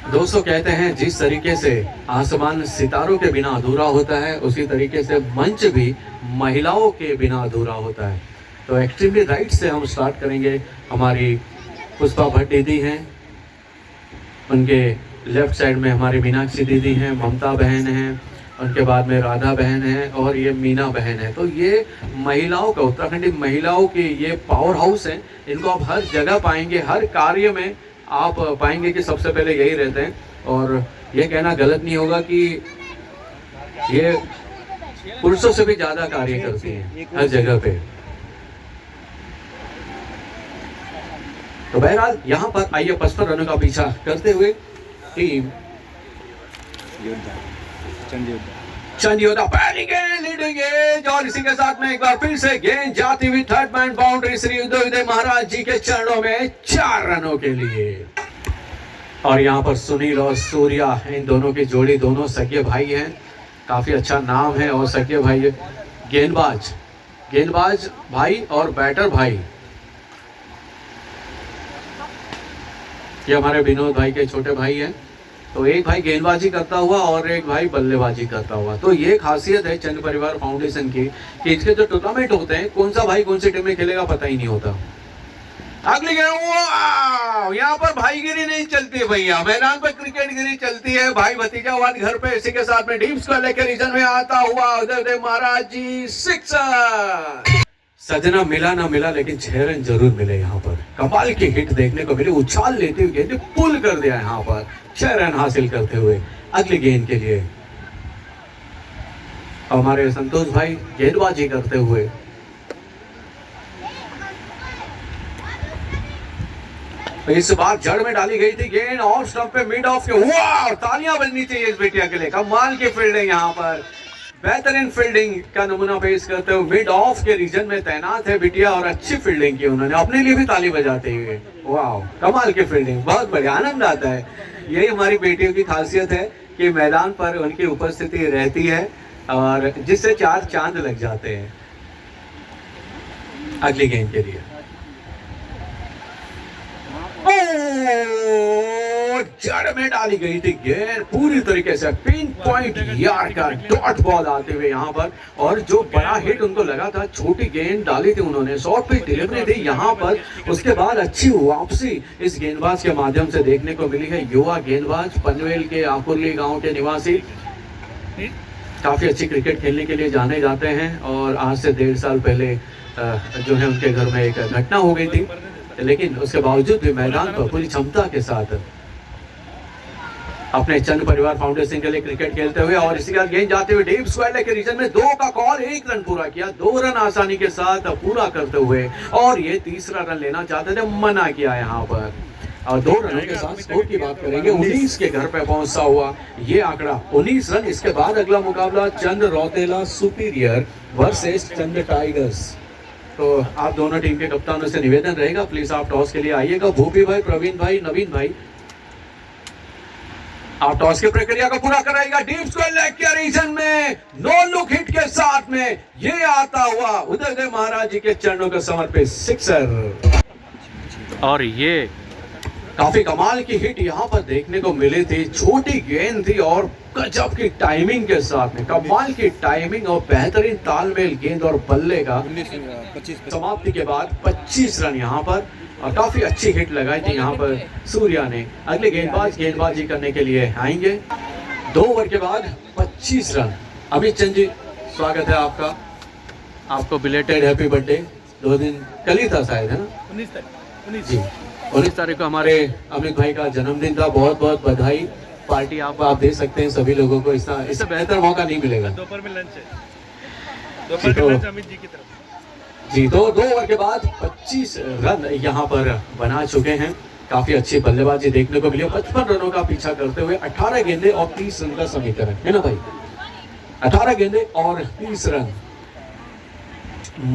दोस्तों कहते हैं जिस तरीके से आसमान सितारों के बिना अधूरा होता है, उसी तरीके से मंच भी महिलाओं के बिना अधूरा होता है। तो एक्सट्रीमली राइट से हम स्टार्ट करेंगे। हमारी पुष्पा भट्ट दीदी हैं, उनके लेफ्ट साइड में हमारी मीनाक्षी दीदी हैं, ममता बहन हैं, उनके बाद में राधा बहन है और ये मीना बहन है। तो ये महिलाओं का, उत्तराखंडी महिलाओं की ये पावर हाउस है। इनको आप हर जगह पाएंगे, हर कार्य में आप पाएंगे कि सबसे पहले यही रहते हैं। और ये कहना गलत नहीं होगा कि ये पुरुषों से भी ज़्यादा कार्य करती हैं हर जगह पे। तो बहरहाल यहाँ पर आइए 55 रनों का पीछा करते हुए टीम चंद योद्धा पहली गेंद लीडिंग एज, और इसी के साथ में एक बार फिर से गेंद जाती हुई third man boundary Shri Uday महाराज जी के चरणों में 4 रनों के लिए। और यहाँ पर सुनील और सूर्या, इन दोनों की जोड़ी, दोनों सगे भाई हैं, काफी अच्छा नाम है। और सगे भाई गेंदबाज भाई और बैटर भाई, ये हमारे विनोद भाई के छोटे भाई हैं। तो एक भाई गेंदबाजी करता हुआ और एक भाई बल्लेबाजी करता हुआ। तो ये खासियत है चंद परिवार फाउंडेशन की कि इसके जो टूर्नामेंट होते हैं, कौन सा भाई कौन सी टीम में खेलेगा पता ही नहीं होता। अगली गेंद, यहाँ पर भाईगिरी नहीं चलती भैया, मैदान पर क्रिकेट गिरी चलती है। भाई भतीजावाद घर पे, इसी के साथ में डीप्स को लेकर रीजन में आता हुआ उदय महाराज जी, सिक्सर। सजना मिला ना मिला, लेकिन 6 रन जरूर मिले। यहाँ पर कमाल की हिट देखने को मिली, उछाल लेते हुए गेंद पुल कर दिया यहाँ पर 6 रन हासिल करते हुए। अगली गेंद के लिए हमारे संतोष भाई गेंदबाजी करते हुए। तो इस बार जड़ में डाली गई थी गेंद, ऑफ स्टंप पे मिड ऑफ के, वाह तालियां बजनी चाहिए इस बेटिया के लिए। कमाल की फील्डिंग, यहाँ पर बेहतरीन फील्डिंग का नमूना पेश करते हुए मिड ऑफ के रीजन में तैनात है बिटिया, और अच्छी फील्डिंग की उन्होंने, अपने लिए भी ताली बजाते हुए। वाह कमाल की फील्डिंग, बहुत बढ़िया, आनंद आता है। यही हमारी बेटियों की खासियत है कि मैदान पर उनकी उपस्थिति रहती है और जिससे 4 चांद लग जाते हैं। अगली गेंद के लिए जड़ में डाली गई थी गेंद, पूरी तरीके से पिन पॉइंट यार का डॉट बॉल आते हुए यहाँ पर। और जो बड़ा हिट उनको लगा था, छोटी गेंद डाली थी उन्होंने, शॉर्ट पे डिलीवरी थी यहाँ पर। उसके बाद अच्छी वापसी इस गेंदबाज के माध्यम से देखने को मिली है। युवा गेंदबाज, पनवेल के आकुरली गांव के निवासी, काफी अच्छी क्रिकेट खेलने के लिए जाने जाते हैं। और आज से 1.5 साल पहले जो है उनके घर में एक घटना हो गई थी, लेकिन उसके बावजूद भी मैदान पर पूरी क्षमता के साथ अपने चंद परिवार फाउंडेशन के लिए क्रिकेट खेलते हुए। और इसी का गेंद जाते हुए डीप स्क्वायर के रीजन में 2 का कॉल, 1 रन पूरा किया, 2 रन आसानी के साथ पूरा करते हुए। और ये तीसरा रन लेना चाहते थे, मना किया यहाँ पर। और 2 रनों के साथ स्कोर की बात करेंगे, 19 के घर पे पहुंचता हुआ ये आंकड़ा 19 रन। इसके बाद अगला मुकाबला चंद रौतेला सुपीरियर वर्सेस चंद टाइगर्स। तो आप दोनों टीम के कप्तानों से निवेदन रहेगा, प्लीज आप टॉस के लिए आइएगा। भूपी भाई, प्रवीण भाई, नवीन भाई, आप टॉस की प्रक्रिया को पूरा कराएगा। डीप स्क्वायर लेग के रीजन में नो लुक हिट के साथ में ये आता हुआ उदय महाराज जी के चरणों को समर्पित सिक्सर। और ये काफी कमाल की हिट यहाँ पर देखने को मिली थी, छोटी गेंद थी और गजब की टाइमिंग के साथ में, कमाल की टाइमिंग और बेहतरीन तालमेल गेंद और बल्ले का। समाप्ति के बाद 25 रन यहाँ पर, और काफी अच्छी हिट लगाई थी यहाँ पर सूर्या ने। अगले गेंदबाज गेंदबाजी करने के लिए आएंगे। 2 ओवर के बाद 25 रन। अमित चंद जी, स्वागत है आपका, आपको बिलेटेड हैप्पी बर्थडे। 2 दिन कल ही था शायद, है ना? 19 जी, 19 तारीख को हमारे अमित भाई का जन्मदिन था। बहुत बहुत बधाई। पार्टी आप दे सकते हैं सभी लोगों को, इससे बेहतर मौका नहीं मिलेगा। दोपहर में लंच है, दोपहर में लंच अमित जी की तरफ जी। तो 2 ओवर के बाद 25 रन यहाँ पर बना चुके हैं। काफी अच्छी बल्लेबाजी देखने को मिली। 55 रनों का पीछा करते हुए 18 गेंदे और 30 रन का समीकरण है ना भाई? 18 गेंदे और 30 रन।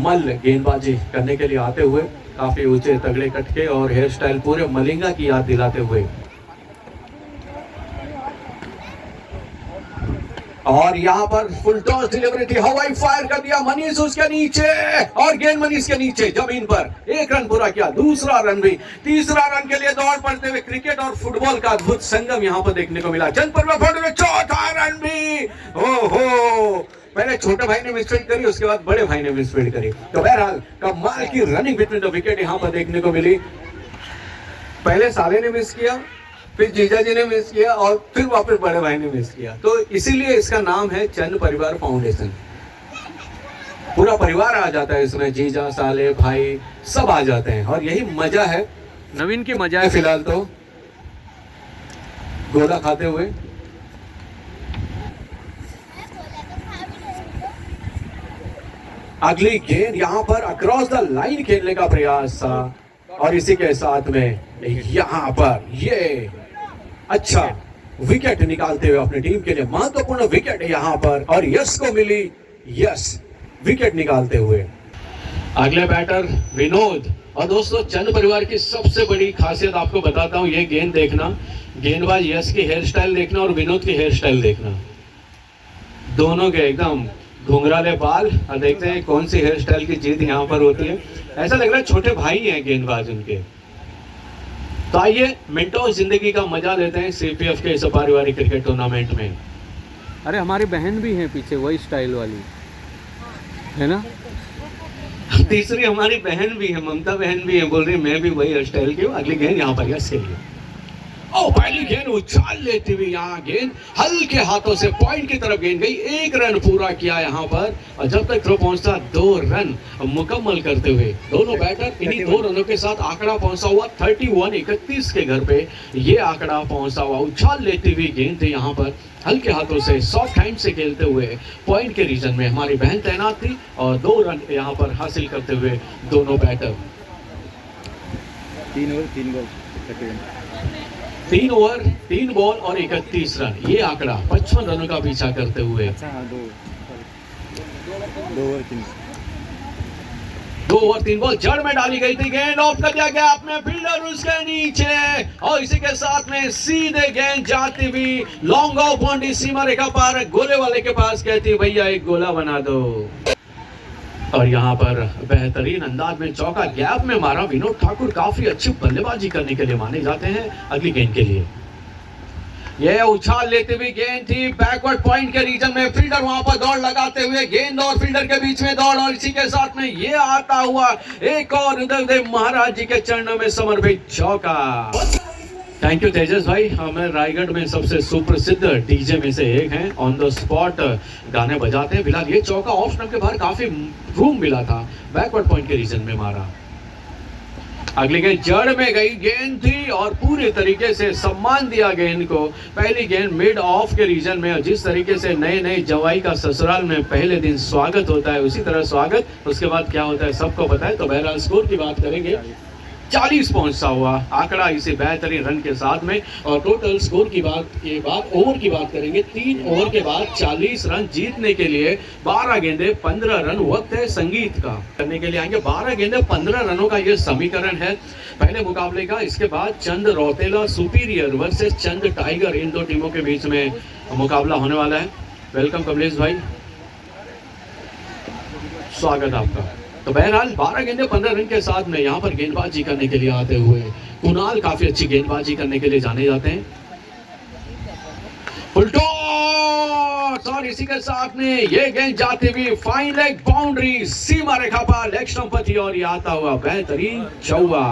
मल्ल गेंदबाजी करने के लिए आते हुए, काफी ऊंचे तगड़े कटके और हेयर स्टाइल पूरे मलिंगा की याद दिलाते हुए। और यहाँ पर फुल टॉस डिलीवरी थी, हवाई फायर कर दिया मनीष उसके नीचे और गेंद मनीष के नीचे जमीन पर। एक रन पूरा किया, दूसरा रन भी, तीसरा रन के लिए दौड़ पड़ते हुए क्रिकेट और फुटबॉल का अद्भुत संगम यहाँ पर देखने को मिला। चंद पर चौथा रन भी, ओहो, पहले छोटे भाई ने मिसफील्ड करी, उसके बाद बड़े भाई ने मिसफील्ड करी। तो बहरहाल कमाल की रनिंग बिटवीन द विकेट यहाँ पर देखने को मिली। पहले साले ने मिस किया, फिर जीजा जी ने मिस किया और फिर वापस बड़े भाई ने मिस किया। तो इसीलिए इसका नाम है चंद परिवार फाउंडेशन। पूरा परिवार आ जाता है इसमें, जीजा साले भाई सब आ जाते हैं और यही मजा है, नवीन की मजा है फिलहाल तो गोला खाते हुए। अगली गेंद यहाँ पर अक्रॉस द लाइन खेलने का प्रयास था और इसी के साथ में यहाँ पर ये अच्छा विकेट निकालते हुए अपनी टीम के लिए महत्वपूर्ण विकेट यहाँ पर और यश को मिली, यश विकेट निकालते हुए। अगले बैटर विनोद। और दोस्तों चंद परिवार की सबसे बड़ी खासियत आपको बताता हूँ, ये गेंद देखना, गेंदबाज यश की हेयर स्टाइल देखना और विनोद की हेयर स्टाइल देखना, दोनों के एकदम घुंघराले बाल। और देखते हैं कौन सी हेयर स्टाइल की जीत यहाँ पर होती है। ऐसा लग रहा है छोटे भाई हैं गेंदबाज उनके। तो आइए मिनटों जिंदगी का मजा लेते हैं सीपीएफ के इस पारिवारिक क्रिकेट टूर्नामेंट में। अरे हमारी बहन भी है पीछे, वही स्टाइल वाली है ना। तीसरी हमारी बहन भी है, ममता बहन भी है, बोल रही मैं भी वही हेयर स्टाइल की हूँ। अगली गेंद यहाँ पर यश के लिए। ओ पहली गेंद उछाल लेती हुई यहाँ गेंद हल्के हाथों से पॉइंट की तरफ गेंद गई। एक रन पूरा किया यहाँ पर और जब तक थ्रो पहुंचता 2 रन मुकम्मल करते हुए दोनों बैटर इन्हीं 2 रनों के साथ आंकड़ा पहुंचा हुआ 31 के घर पे ये आंकड़ा पहुंचा हुआ। उछाल लेती हुई गेंद थी यहाँ पर हल्के हाथों से सॉफ्ट हैंड से खेलते हुए पॉइंट के रीजन में हमारी बहन तैनात थी और 2 रन यहाँ पर हासिल करते हुए दोनों बैटर। 3 ओवर 3 बॉल और 31 रन, ये आंकड़ा 55 रनों का पीछा करते हुए। 2 ओवर 3 बॉल जड़ में डाली गई थी गेंद, ऑफ कर दिया गया अपने फील्डर उसके नीचे और इसी के साथ में सीधे गेंद जाती हुई लॉन्ग ऑफ बाउंड्री सीमा रेखा पार गोले वाले के पास कहती भैया एक गोला बना दो। और यहाँ पर बेहतरीन अंदाज में चौका गैप में मारा विनोद ठाकुर, काफी अच्छी बल्लेबाजी करने के लिए माने जाते हैं अगली गेंद के लिए। यह उछाल लेते हुए गेंद थी बैकवर्ड पॉइंट के रीजन में, फील्डर वहां पर दौड़ लगाते हुए गेंद और फील्डर के बीच में दौड़ और इसी के साथ में ये आता हुआ एक और उदयदेव महाराज जी के चरणों में समर्पित चौका। थैंक यू तेजस भाई, हमें रायगढ़ में सबसे सुप्रसिद्ध डीजे में से एक हैं, ऑन द स्पॉट गाने बजाते हैं। फिलहाल ये चौका ऑफ स्टंप के बाहर काफी रूम मिला था, बैकवर्ड पॉइंट के रीजन में मारा। अगली गेंद जड़ में गई गेंद थी और पूरे तरीके से सम्मान दिया गेंद को। पहली गेंद मिड ऑफ के रीजन में, जिस तरीके से नए नए जवाई का ससुराल में पहले दिन स्वागत होता है उसी तरह स्वागत, उसके बाद क्या होता है सबको पता है। तो बहरहाल स्कोर की बात करेंगे, 40 पहुंचता हुआ आंकड़ा इसे बेहतरीन रन के साथ में। और टोटल स्कोर की बात के बाद ओवर की बात करेंगे, 3 ओवर के बाद 40 रन जीतने के लिए 12 गेंदे 15 रन वक्त है संगीत का करने के लिए आएंगे। 12 गेंदे 15 रनों का ये समीकरण है पहले मुकाबले का। इसके बाद चंद रौतेला सुपीरियर वर्सेस चंद टाइगर, इन 2 टीमों के बीच में मुकाबला होने वाला है। वेलकम कमलेश भाई, स्वागत आपका। तो बहरहाल 12 गेंदे 15 रन के साथ में यहाँ पर गेंदबाजी करने के लिए आते हुए कुणाल काफी अच्छी गेंदबाजी करने के लिए जाने जाते हैं। फुल टॉस और इसी के साथ में ये गेंद जाती हुई फाइन लेग बाउंड्री सीमा रेखा पर लेग स्टंप पर थी और ये आता हुआ बेहतरीन चौका।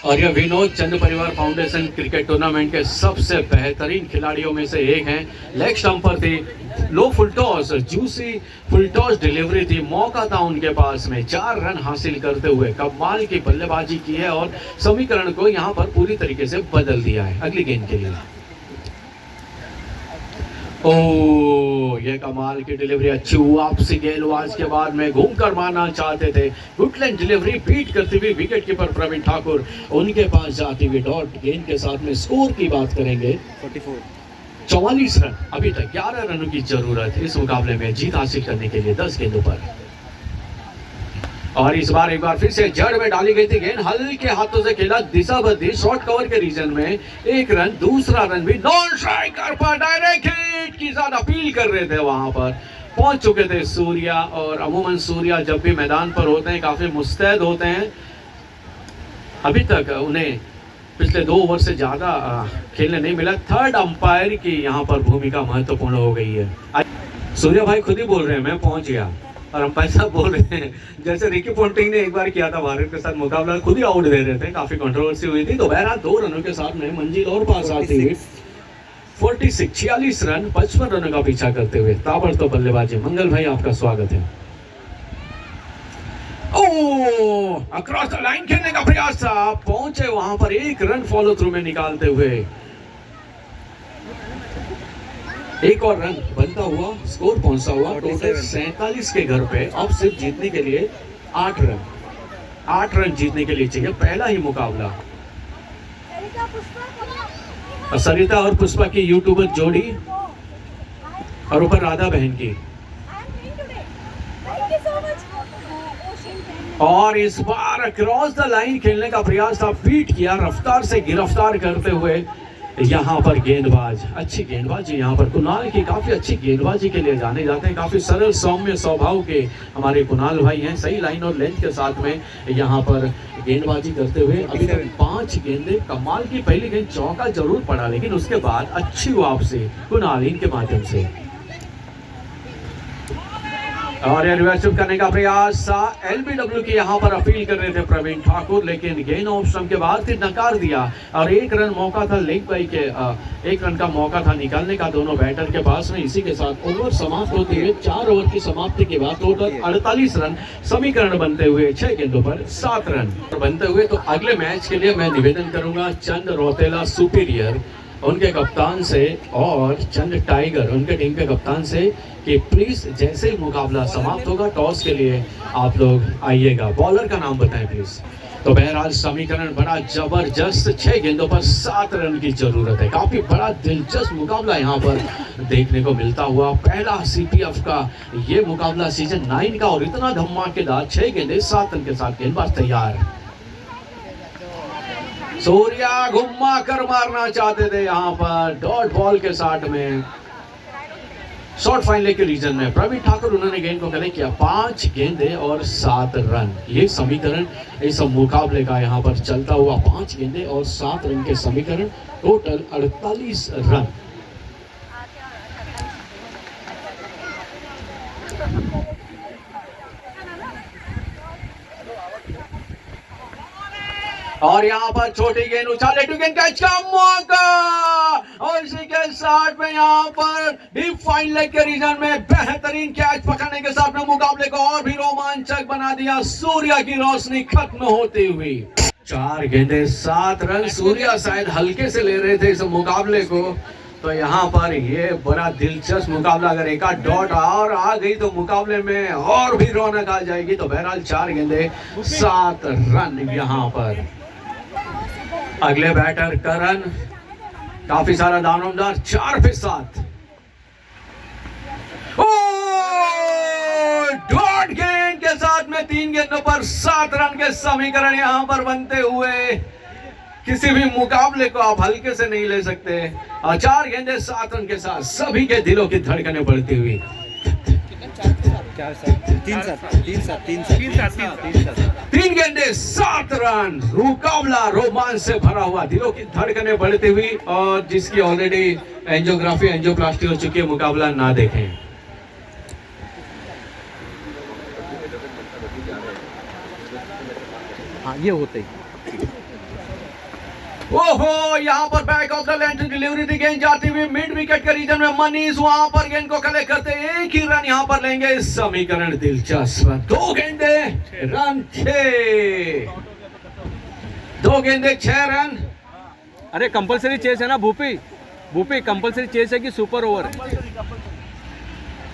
और यह विनोद चंद परिवार फाउंडेशन क्रिकेट टूर्नामेंट के सबसे बेहतरीन खिलाड़ियों में से एक हैं। लेग स्टंप पर थी, low full toss, juicy full toss delivery थी, मौका था उनके पास में 4 रन हासिल करते हुए कमाल की बल्लेबाजी की है और समीकरण को यहां पर पूरी तरीके से बदल दिया है अगली गेंद के लिए। ओ ये कमाल की डिलीवरी, अच्छी वापसी गेंदबाज के बाद में घूमकर मारना चाहते थे, गुडलैंड डिलीवरी बीट करती हुई विकेट कीपर प्रवीण ठाकुर उनके पास जाती हुई डॉट गेंद के साथ में। स्कोर की बात करेंगे 44 रन, अभी तक 11 रनों की जरूरत इस मुकाबले में जीत हासिल करने के लिए 10 गेंदों पर। और इस बार एक बार फिर से जड़ में डाली गई थी गेंद, हल्के हाथों से खेला, दिशा बदली, शॉर्ट कवर के रीजन में 1 रन, दूसरा रन भी नॉन स्ट्राइकर पर डायरेक्ट हिट की ज्यादा अपील कर रहे थे, वहां पर पहुंच चुके थे सूर्या। और अमूमन सूर्या जब भी मैदान पर होते हैं काफी मुस्तैद होते हैं, अभी तक उन्हें पिछले 2 ओवर से ज्यादा खेलने नहीं मिला। थर्ड अंपायर की यहाँ पर भूमिका महत्वपूर्ण हो गई है। सूर्या भाई खुद ही बोल रहे हैं मैं पहुंच गया, और अंपायर साहब बोल रहे हैं जैसे रिकी पोंटिंग ने एक बार किया था भारत के साथ मुकाबला, खुद ही आउट दे रहे थे, काफी कंट्रोवर्सी हुई थी। तो बहरहाल 2 रनों के साथ में मंजिल और पास आती हुई 46 रन 55 रनों का पीछा करते हुए ताबड़तोड़ बल्लेबाजी। मंगल भाई आपका स्वागत है। ओह, अक्रॉस द लाइन खेलने का प्रयास था, पहुंचे वहां पर 1 रन फॉलो थ्रू में निकालते हुए। एक और रन बनता हुआ, स्कोर पहुंचा हुआ टोटल 47 के घर पे। अब सिर्फ जीतने के लिए 8 रन जीतने के लिए चाहिए, पहला ही मुकाबला। सरिता और पुष्पा की यूट्यूबर जोड़ी, और ऊपर राधा बहन की। और इस बार क्रॉस द लाइन खेलने का प्रयास था, बीट किया, रफ्तार से गिरफ्तार करते हुए यहाँ पर गेंदबाज। अच्छी गेंदबाजी यहाँ पर कुणाल की, काफी अच्छी गेंदबाजी के लिए जाने जाते हैं, काफी सरल सौम्य स्वभाव के हमारे कुणाल भाई हैं। सही लाइन और लेंथ के साथ में यहाँ पर गेंदबाजी करते हुए अभी तक 5 गेंदें। कमाल की पहली गेंद चौका जरूर पड़ा, लेकिन उसके बाद अच्छी वापसी कुणाल के माध्यम से। और रिवर्स करने का प्रयास था, एलबीडब्ल्यू की यहाँ पर अपील कर रहे थे प्रवीण ठाकुर, लेकिन गेंद ऑफ स्टंप के बाद फिर नकार दिया। और 1 रन मौका था लेग बाई के, 1 रन का मौका था निकालने का दोनों बैटर के पास में। इसी के साथ ओवर समाप्त होते हुए 4 ओवर की समाप्ति के बाद टोटल 48 रन समीकरण बनते हुए 6 गेंदों पर 7 रन बनते हुए। तो अगले मैच के लिए मैं निवेदन करूंगा चंद रौतेला सुपीरियर उनके कप्तान से और चंद टाइगर उनके टीम के कप्तान से कि प्लीज जैसे ही मुकाबला समाप्त होगा टॉस के लिए आप लोग आइएगा। बॉलर का नाम बताएं प्लीज। तो बहरहाल समीकरण बड़ा जबरदस्त, 6 गेंदों पर 7 रन की जरूरत है। काफी बड़ा दिलचस्प मुकाबला यहाँ पर देखने को मिलता हुआ। पहला सीपीएफ का ये मुकाबला सीजन 9 का, और इतना धमाकेदार 6 गेंदे 7 रन के साथ गेंदबाज तैयार। सूर्या घुमा कर मारना चाहते थे यहाँ पर डॉट बॉल के साथ में, शॉर्ट फाइनल के रीजन में प्रवीण ठाकुर उन्होंने गेंद को कनेक्ट किया। 5 गेंदे और 7 रन, ये समीकरण इस मुकाबले का यहाँ पर चलता हुआ। 5 गेंदे और 7 रन के समीकरण, टोटल 48 रन। और यहाँ पर छोटी गेंद उछाले, टू गेंद कैच का मौका, और इसी के साथ में यहाँ पर डीप फाइन लेग के रीजन में बेहतरीन कैच पकड़ने के साथ में मुकाबले को और भी रोमांचक बना दिया। सूर्या की रोशनी खत्म होती हुई 4 गेंदे 7 रन। सूर्या शायद हल्के से ले रहे थे इस मुकाबले को, तो यहाँ पर ये बड़ा दिलचस्प मुकाबला, अगर एक आध डॉट और आ गई तो मुकाबले में और भी रौनक आ जाएगी। तो बहरहाल 4 गेंदे 7 रन यहाँ पर। अगले बैटर करण, काफी सारा दारोमदार, 4 पे 7। डॉट गेंद के साथ में 3 गेंदों पर 7 रन के समीकरण यहां पर बनते हुए। किसी भी मुकाबले को आप हल्के से नहीं ले सकते। और 4 गेंदे 7 रन के साथ सभी के दिलों की धड़कनें बढ़ती हुई। 3 गेंदे 7 रन, मुकाबला रोमांच से भरा हुआ, दिलों की धड़कनें बढ़ती हुई। और जिसकी ऑलरेडी एंजियोप्लास्टी हो चुकी है, मुकाबला ना देखें। हाँ ये होते ओहो, यहाँ पर back of the length delivery थी, गेंद जाती हुई मिड विकेट के रीजन में। मनीष वहां पर गेंद को कलेक्ट करते, 1 ही रन यहाँ पर लेंगे। समीकरण दिलचस्प, 2 गेंदे रन 6, 2 गेंदे 6 रन। अरे कंपलसरी चेस है ना भूपी, भूपी कंपलसरी चेस है कि सुपर ओवर है?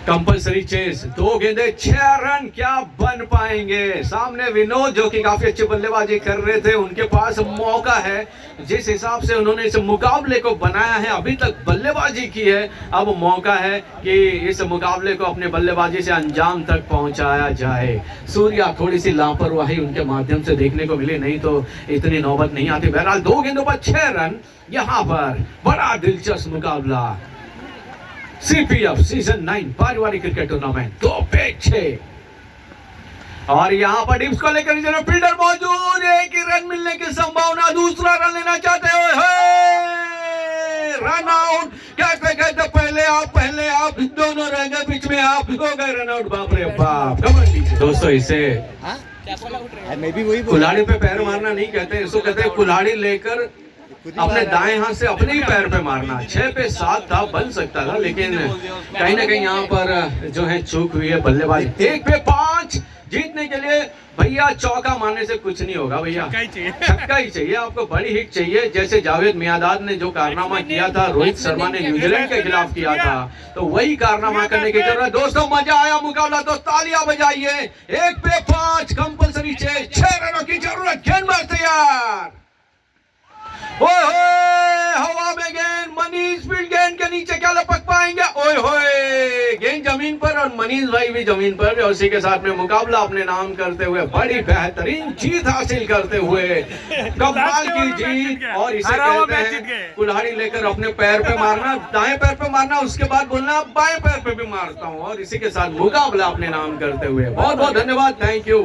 कंपलसरी चेस, 2 गेंदे 6 रन, क्या बन पाएंगे। सामने विनोद जो कि काफी अच्छी बल्लेबाजी कर रहे थे, उनके पास मौका है। जिस हिसाब से उन्होंने इस मुकाबले को बनाया है, अभी तक बल्लेबाजी की है, अब मौका है कि इस मुकाबले को अपने बल्लेबाजी से अंजाम तक पहुंचाया जाए। सूर्या थोड़ी सी लापरवाही उनके माध्यम से देखने को मिली, नहीं तो इतनी नौबत नहीं आती। बहरहाल 2 गेंदों पर 6 रन, यहां पर बड़ा दिलचस्प मुकाबला। CPF सीजन 9 पारिवारिक क्रिकेट टूर्नामेंट 2 पे 6, और यहां पर डिप्स को लेकर फील्डर मौजूद, एक ही रन मिलने की संभावना, दूसरा रन लेना चाहते हो, रन आउट। कहते कहते पहले आप दोनों रह गए, बीच में आप हो गए रन आउट। बाप रे बाप। दोस्तों, इसे कुल्हाड़ी पे पैर मारना नहीं कहते, इसको कहते हैं कुल्हाड़ी लेकर अपने दाएं हाथ से अपने ही पैर पे मारना। 6 पे 7 था, बन सकता था, लेकिन कहीं ना कहीं यहाँ पर जो है चूक हुई है बल्लेबाजी। 1 पे 5 जीतने के लिए भैया चौका मारने से कुछ नहीं होगा भैया, छक्का ही चाहिए आपको, बड़ी हिट चाहिए। जैसे जावेद मियांदाद ने जो कारनामा किया था, रोहित शर्मा ने न्यूजीलैंड के खिलाफ किया था, तो वही कारनामा करने की जरूरत। दोस्तों, मजा आया मुकाबला तो तालियां बजाइए। 1 पे 5 कंपलसरी चेस, 6 रनों की जरूरत। गेंदबाज तैयार, ओए होए, हवा में गेंद, मनीष फील्ड गेंद के नीचे क्या लपक पाएंगे। ओए होए, गेंद जमीन पर और मनीष भाई भी जमीन पर, और उसी के साथ में मुकाबला अपने नाम करते हुए बड़ी बेहतरीन जीत हासिल करते हुए, कमाल की जीत। और इसे कहते हैं कुल्हाड़ी लेकर अपने पैर पे मारना, दाएं पैर पे मारना, उसके बाद बोलना बाएं पैर पे भी मारता हूं, और इसी के साथ मुकाबला अपने नाम करते हुए। बहुत बहुत धन्यवाद, थैंक यू।